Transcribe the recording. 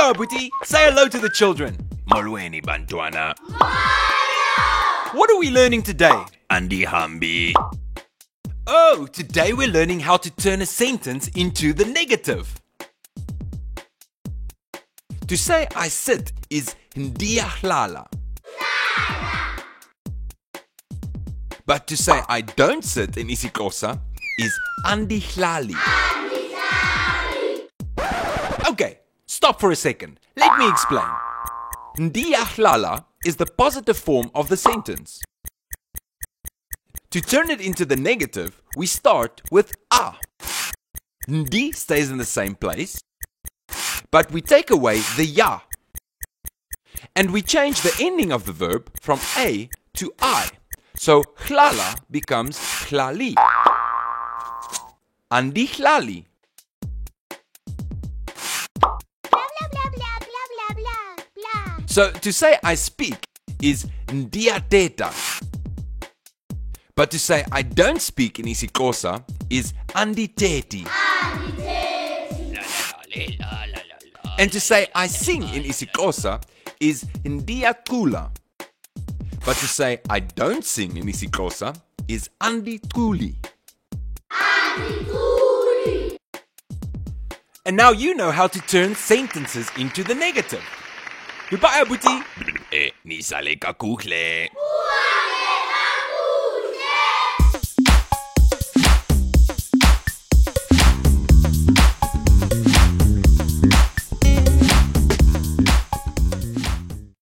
Hello, Abuti. Say hello to the children. Molweni bantwana. What are we learning today? Andihambi. Oh, today we're learning how to turn a sentence into the negative. To say I sit is ndiyahlala. But to say I don't sit in isiXhosa is andihlali. Okay, stop for a second. Let me explain. Ndiyahlala is the positive form of the sentence. To turn it into the negative, we start with a. Ndi stays in the same place, but we take away the ya. And we change the ending of the verb from a to I. So hlala becomes hlali. Andihlali. So to say I speak is ndiyathetha. But to say I don't speak in isiXhosa is andithethi. And to say I sing in isiXhosa is ndiyacula. But to say I don't sing in isiXhosa is andiculi. And now you know how to turn sentences into the negative. Goodbye, Abuti. Nisale kakuhle.